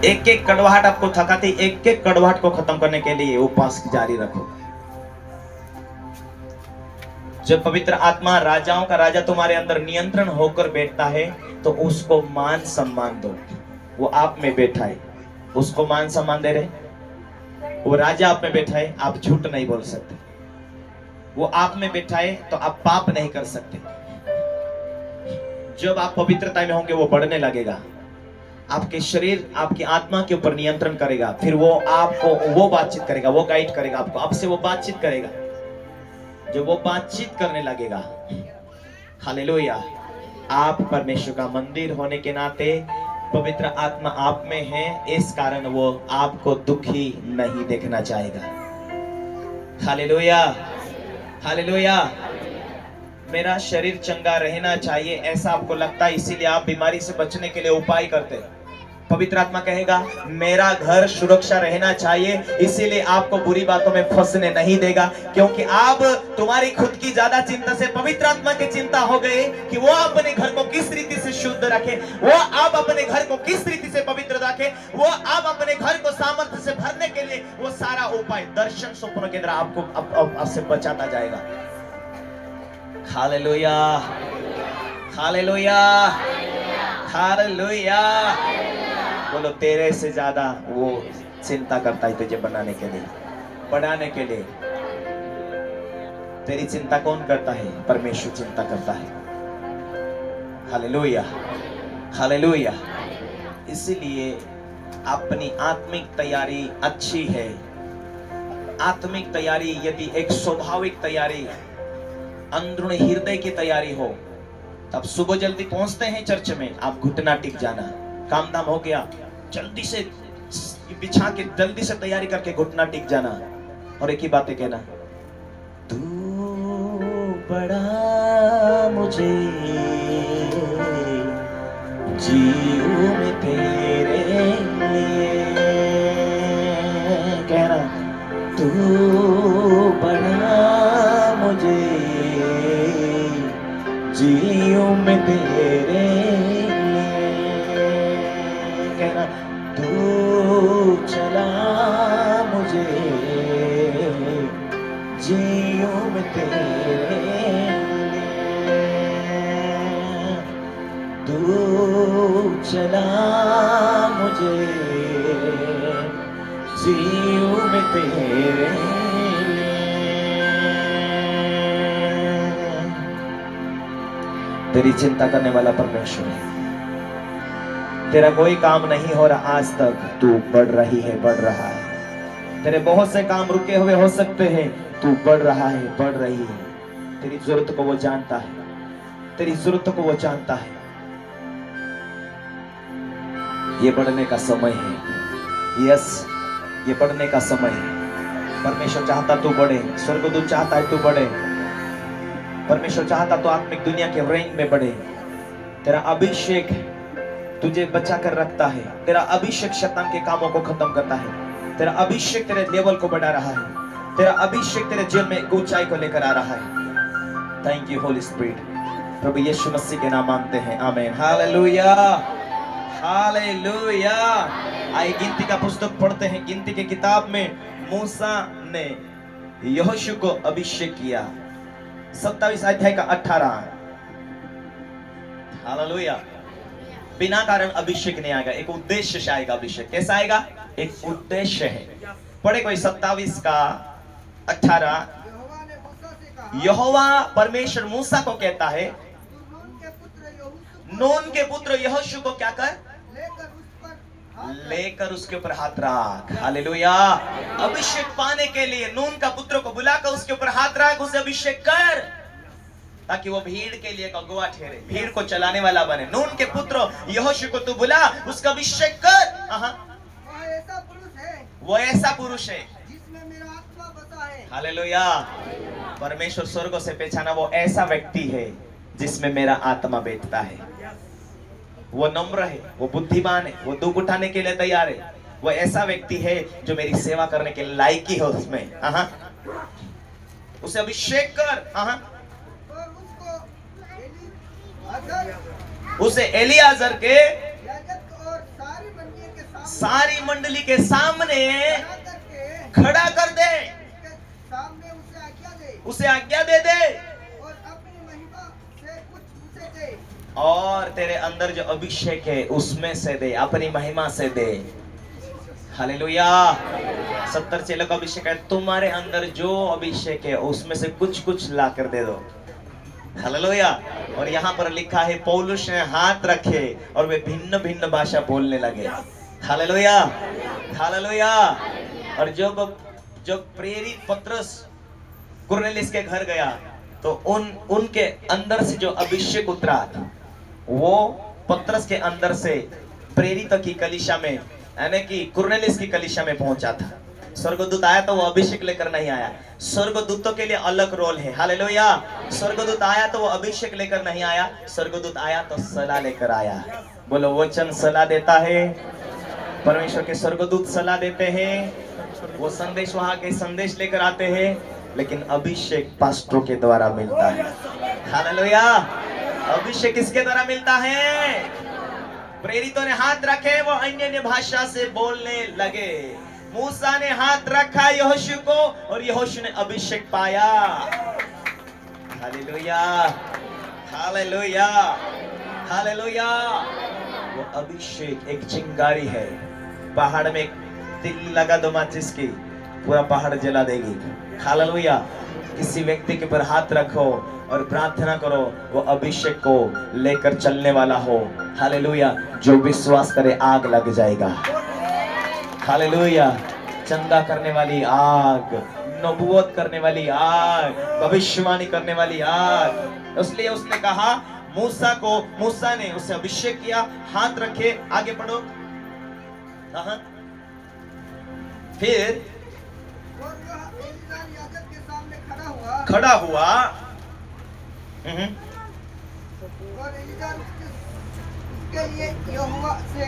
एक एक कड़वाहट आपको थकाती, एक एक कड़वाहट को खत्म करने के लिए उपवास जारी रखो। जब पवित्र आत्मा राजाओं का राजा तुम्हारे अंदर नियंत्रण होकर बैठता है तो उसको मान सम्मान दो। वो आप में बैठा है, उसको मान सम्मान दे रहे। वो राजा आप में बैठा है, आप झूठ नहीं बोल सकते। वो आप में बैठा है तो आप पाप नहीं कर सकते। जब आप पवित्रता में होंगे वो बढ़ने लगेगा, आपके शरीर आपकी आत्मा के ऊपर नियंत्रण करेगा। फिर वो आपको वो बातचीत करेगा, वो गाइड करेगा आपको, आपसे वो बातचीत करेगा। जब वो बातचीत करने लगेगा, हालेलुया, आप परमेश्वर का मंदिर होने के नाते पवित्र आत्मा आप में है, इस कारण वो आपको दुखी नहीं देखना चाहेगा। Hallelujah, hallelujah. मेरा शरीर चंगा रहना चाहिए ऐसा आपको लगता है, इसीलिए आप बीमारी से बचने के लिए उपाय करते हैं। पवित्र आत्मा कहेगा मेरा घर सुरक्षा रहना चाहिए, इसीलिए आपको बुरी बातों में फंसने नहीं देगा, क्योंकि आप तुम्हारी खुद की ज्यादा चिंता से पवित्र आत्मा की चिंता हो गई कि वो अपने घर को किस रीति से शुद्ध रखे, वो आप अपने घर को किस रीति से पवित्र रखे, वो आप अपने घर को सामर्थ्य से भरने के लिए वो सारा उपाय दर्शन स्वप्नों के द्वारा आपको आपसे बचाता जाएगा। Hallelujah, hallelujah, hallelujah. बोलो, तेरे से ज्यादा वो चिंता करता है तुझे बनाने के लिए, बढ़ाने के लिए। तेरी चिंता कौन करता है? परमेश्वर चिंता करता है। Hallelujah, hallelujah. इसलिए अपनी आत्मिक तैयारी अच्छी है। आत्मिक तैयारी यदि एक स्वाभाविक तैयारी, अंदरूनी हृदय की तैयारी हो, तब सुबह जल्दी पहुंचते हैं चर्च में, आप घुटना टिक जाना, काम धाम हो गया, जल्दी से बिछा के जल्दी से तैयारी करके घुटना टिक जाना और एक ही बातें कहना, तू बड़ा मुझे जीऊं मैं तेरे लिए। कहना, तू बड़ा मुझे जीऊं मैं तेरे लिए। कहना, तू चला मुझे जीऊं मैं तेरे लिए। तू चला मुझे जीऊं मैं तेरे लिए। तेरी चिंता करने वाला परमेश्वर है। तेरा कोई काम नहीं हो रहा आज तक, तू बढ़ रही है, बढ़ रहा है। तेरे बहुत से काम रुके हुए हो सकते हैं, तू बढ़ रहा है, बढ़ रही है। तेरी जरूरत को वो जानता है, तेरी जरूरत को वो जानता है। ये बढ़ने का समय है। यस, ये बढ़ने का समय है। परमेश्वर चाहता तू बढ़े, स्वर्गदूत चाहता है तू बढ़े, परमेश्वर चाहता तो आत्मिक दुनिया के रैंक में बढ़े। तेरा अभिषेक तुझे बचा कर रखता है, तेरा अभिषेक शैतान के कामों को खत्म करता है, तेरा अभिषेक तेरे लेवल को बढ़ा रहा है, तेरा अभिषेक तेरे जीवन में ऊंचाई को लेकर आ रहा है। Thank you holy spirit. प्रभु यीशु मसीह के नाम मांगते हैं, आमीन। हालेलुया, हालेलुया। आइए गिनती का पुस्तक पढ़ते हैं। गिनती की किताब में मूसा ने यहोशू को अभिषेक किया, 27 अध्याय का 18। हालेलुया। बिना कारण अभिषेक नहीं आएगा, एक उद्देश्य से आएगा अभिषेक। कैसा आएगा? एक उद्देश्य है। पढ़े कोई 27 का 18। यहोवा परमेश्वर मूसा को कहता है, नून के पुत्र यहोशू को क्या कर? लेकर उसके ऊपर हाथ रख। हालेलुया। अभिषेक पाने के लिए नून का पुत्र को बुलाकर उसके ऊपर हाथ रख, उसे अभिषेक कर, ताकि वो भीड़ के लिए अगुवा ठहरे, भीड़ को चलाने वाला बने। नून के पुत्र यहोशू को तू बुला, उसका अभिषेक कर। वो ऐसा पुरुष है जिसमें मेरा आत्मा बसा है। हालेलुया। परमेश्वर स्वर्ग से पहचाना, वो ऐसा व्यक्ति है जिसमें मेरा आत्मा बैठता है। वो नम्र है, वो बुद्धिमान है, वो दुख उठाने के लिए तैयार है। वो ऐसा व्यक्ति है जो मेरी सेवा करने के लायक ही है उसमें। उसे अभिषेक कर। उसे एलियाजर के सारी मंडली के सामने खड़ा करके खड़ा कर दे, उसके सामने उसे आज्ञा दे उसे आज्ञा दे दे, और अपनी महिमा से कुछ उसे दे। और तेरे अंदर जो अभिषेक है उसमें से दे, अपनी महिमा से दे। हालेलुया। 70 चेलों का अभिषेक है, तुम्हारे अंदर जो अभिषेक है उसमें से कुछ कुछ ला कर दे दो। हालेलुया। और यहाँ पर लिखा है पौलुस ने हाथ रखे और वे भिन्न भिन्न भाषा बोलने लगे। Hallelujah, hallelujah. और जब प्रेरित पतरस कुरनेलियुस के घर गया तो उनके अंदर से जो अभिषेक उतरा वो पतरस के अंदर से प्रेरितों की कलीसिया में, यानी कि कुरनेलियुस की कलीसिया में पहुंचा था। स्वर्गदूत आया तो वो अभिषेक लेकर नहीं आया, स्वर्गदूतों के लिए अलग रोल है। हालेलुया। स्वर्गदूत आया तो वो अभिषेक लेकर नहीं आया, स्वर्गदूत आया तो सलाह लेकर आया। बोलो, वचन सलाह देता है, परमेश्वर के स्वर्गदूत सलाह देते हैं, वो संदेश वहां के संदेश लेकर आते हैं, लेकिन अभिषेक पास्टरों के द्वारा मिलता है। हालेलुया। अभिषेक किसके द्वारा मिलता है? प्रेरितों ने हाथ रखे, वो अन्य अन्य भाषा से बोलने लगे। मूसा ने हाथ रखा यहोशू को और यहोशू ने अभिषेक पाया। Hallelujah, hallelujah, hallelujah. वो अभिषेक एक चिंगारी है। पहाड़ में एक तिल लगा दो माचिस की, पूरा पहाड़ जला देगी। हालेलुया। किसी व्यक्ति के ऊपर हाथ रखो और प्रार्थना करो, वो अभिषेक को लेकर चलने वाला हो। हालेलुया। जो विश्वास करे आग लग जाएगा। हालेलुया। चंगा करने वाली आग, नबूवत करने वाली आग, भविष्यवाणी करने वाली आग। इसलिए उसने कहा मूसा ने उसे अभिषेक किया, हाथ रखे, आगे पढ़ो। फिर और वह एलीजार याजक के सामने खड़ा हुआ। और एलीजार उसके लिए यहोवा से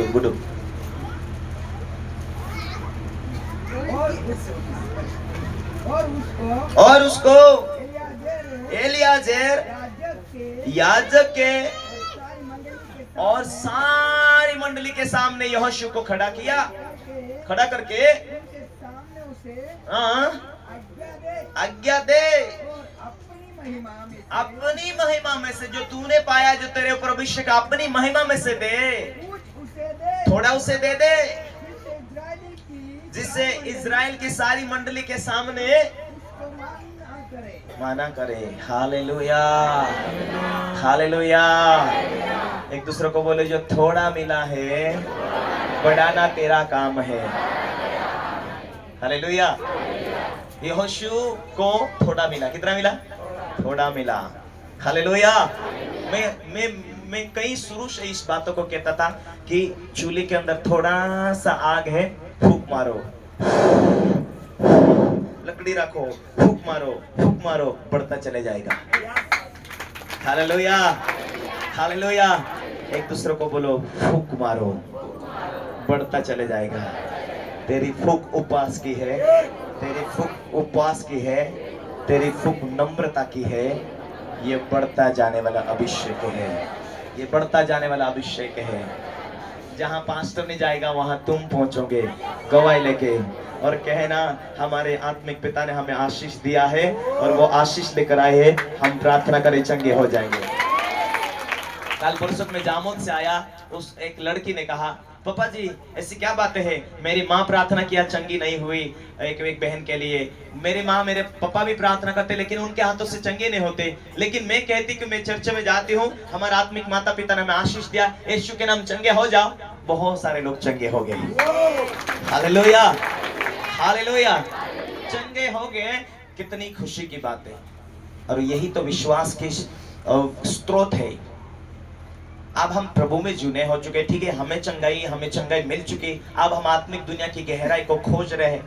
गुडू और उसको एलियाजेर याजक के और सारी मंडली के सामने यहोशू को खड़ा किया, खड़ा करके आज्ञा दे, अपनी महिमा में से जो तूने पाया, जो तेरे ऊपर अभिषेक, अपनी महिमा में से दे, थोड़ा उसे दे दे, जिससे इजराइल की सारी मंडली के सामने माना करे। Hallelujah, hallelujah. एक दूसरे को बोले, जो थोड़ा मिला है बढ़ाना तेरा काम है। हालेलुया। यहोशू को थोड़ा मिला, कितना मिला? थोड़ा मिला। हालेलुया। मैं कई शुरू से इस बातों को कहता था कि चूल्हे के अंदर थोड़ा सा आग है, फूंक मारो, लकड़ी रखो, फूंक मारो, बढ़ता चले जाएगा। Hallelujah, hallelujah. एक दूसरे को बोलो, फूंक मारो, बढ़ता चले जाएगा। तेरी फूंक उपवास की है, तेरी फूंक उपवास की है, तेरी फूंक नम्रता की है। ये बढ़ता जाने वाला अभिषेक है, ये बढ़ता जाने वाला अभिषेक है। जहां पास्टर नहीं जाएगा वहां तुम पहुंचोगे गवाही लेके, और कहना हमारे आत्मिक पिता ने हमें आशीष दिया है और वो आशीष लेकर आए हैं, हम प्रार्थना करें चंगे हो जाएंगे। कल परसों में जामुन से आया, उस एक लड़की ने कहा, पापा जी ऐसी क्या बातें हैं, मेरी माँ प्रार्थना किया चंगी नहीं हुई, एक बहन के लिए, मेरी माँ मेरे पापा भी प्रार्थना करते लेकिन उनके हाथों से चंगे नहीं होते, लेकिन मैं कहती कि मैं चर्च में जाती हूँ, हमारे आत्मिक माता पिता ने हमें आशीष दिया, यीशु के नाम चंगे हो जाओ। बहुत सारे लोग चंगे हो गए। Hallelujah, hallelujah. चंगे हो गए, कितनी खुशी की बात है। और यही तो विश्वास के स्रोत है। अब हम प्रभु में जुने हो चुके, ठीक है, हमें चंगाई मिल चुकी, अब हम आत्मिक दुनिया की गहराई को खोज रहे हैं।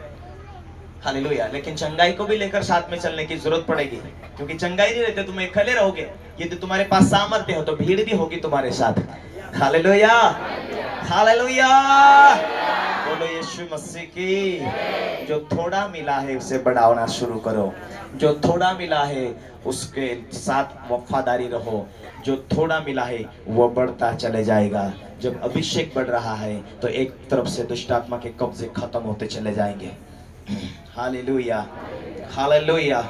हालेलुया। लेकिन चंगाई को भी लेकर साथ में चलने की जरूरत पड़ेगी, क्योंकि चंगाई नहीं रहते तुम अकेले रहोगे। यदि तुम्हारे पास सामर्थ्य हो तो भीड़ भी होगी तुम्हारे साथ। Hallelujah, hallelujah. बोलो यीशु मसीह की। जो थोड़ा मिला है उसे बढ़ाना शुरू करो, जो थोड़ा मिला है उसके साथ वफादारी रहो, जो थोड़ा मिला है वो बढ़ता चले जाएगा। जब अभिषेक बढ़ रहा है तो एक तरफ से दुष्ट आत्मा के कब्जे खत्म होते चले जाएंगे। Hallelujah, hallelujah,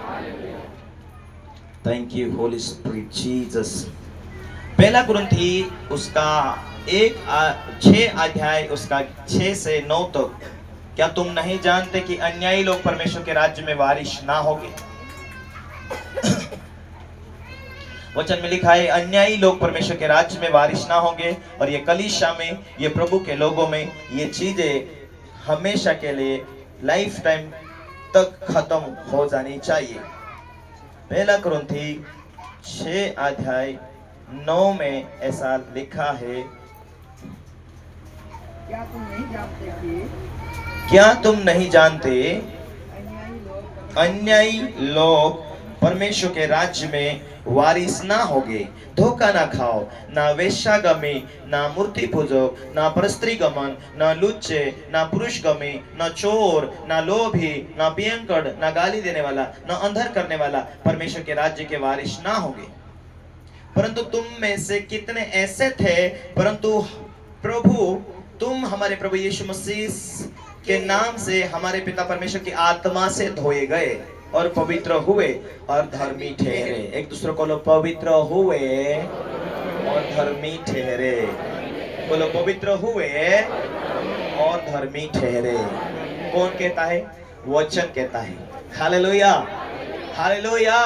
thank you holy spirit Jesus. पहला कुरिन्थी उसका 6 अध्याय उसका 6 से 9 तक। क्या तुम नहीं जानते कि अन्यायी लोग परमेश्वर के राज्य में वारिस ना होंगे? वचन में लिखा है अन्यायी लोग परमेश्वर के राज्य में वारिस ना होंगे। और ये कलीसिया में, ये प्रभु के लोगों में ये चीजें हमेशा के लिए लाइफ टाइम तक खत्म हो जानी चाहिए। पहला कुरिन्थी 6 अध्याय 9 में ऐसा लिखा है, क्या तुम नहीं जानते कि क्या तुम नहीं जानते अन्यायी लोग अन्यायी लोग परमेश्वर के राज्य में वारिस ना होंगे? धोखा ना खाओ, ना वेश्यागमी, ना मूर्ति पूजक, ना परस्त्रीगमन, ना लुच्चे, ना पुरुषगमी, ना चोर, ना लोभी, ना पियंकड़, ना गाली देने वाला, ना अंधर करने वाला परमेश्वर के राज्य के वारिस ना होंगे। परंतु तुम में से कितने ऐसे थे, परंतु प्रभु तुम हमारे प्रभु यीशु मसीह के नाम से हमारे पिता परमेश्वर की आत्मा से धोए गए और पवित्र हुए और धर्मी ठहरे। एक दूसरे को लो, पवित्र हुए और धर्मी ठहरे। बोलो, पवित्र हुए और धर्मी ठहरे। कौन कहता है? वचन कहता है। Hallelujah, hallelujah.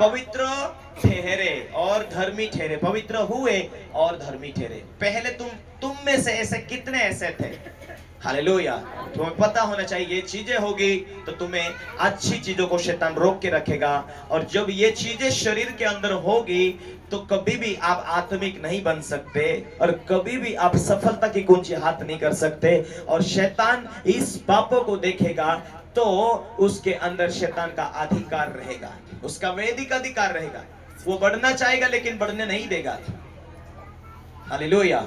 पवित्र ठहरे और धर्मी ठहरे, पवित्र हुए और धर्मी ठहरे। पहले तुम में से ऐसे कितने ऐसे थे? हालेलुया। तुम्हें पता होना चाहिए ये चीजें होगी तो तुम्हें अच्छी चीजों को शैतान रोक के रखेगा। और जब ये चीजें शरीर के अंदर होगी तो कभी भी आप आत्मिक नहीं बन सकते और कभी भी आप सफलता की कुंजी हाथ नहीं कर सकते। और शैतान इस पापों को देखेगा तो उसके अंदर शैतान का अधिकार रहेगा, उसका वैदिक अधिकार रहेगा। वो बढ़ना चाहेगा लेकिन बढ़ने नहीं देगा। हालेलुया।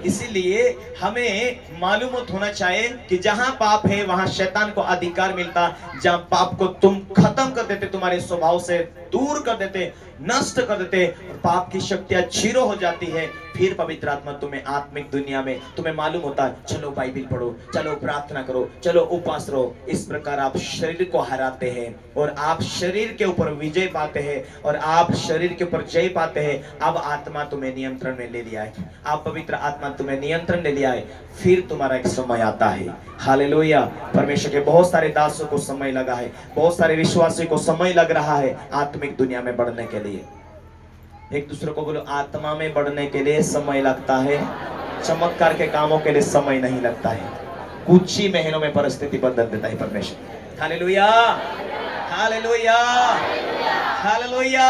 इसीलिए हमें मालूम होना चाहिए कि जहां पाप है वहां शैतान को अधिकार मिलता। जहां पाप को तुम खत्म कर देते, तुम्हारे स्वभाव से दूर कर देते, नष्ट कर देते और पाप की शक्तियां जीरो हो जाती है, फिर पवित्र आत्मा तुम्हें आत्मिक दुनिया में तुम्हें मालूम होता है, चलो बाइबिल पढ़ो, चलो प्रार्थना करो, चलो उपवास रहो। इस प्रकार आप शरीर को हराते हैं और आप शरीर के ऊपर विजय पाते हैं और आप शरीर के ऊपर जय पाते हैं। अब आत्मा तुम्हें नियंत्रण में ले लिया है, आप पवित्र आत्मा तुम्हें नियंत्रण ले लिया है। फिर तुम्हारा एक समय आता है। हालेलुया। परमेश्वर के बहुत सारे दासों को समय लगा है, बहुत सारे विश्वासी को समय लग रहा है आत्मिक दुनिया में बढ़ने के लिए। एक दूसरे को बोलो, आत्मा में बढ़ने के लिए समय लगता है, चमत्कार के कामों के लिए समय नहीं लगता है। कुछ ही महीनों में परिस्थिति बदल देता है परमेश्वर। Hallelujah, hallelujah, hallelujah.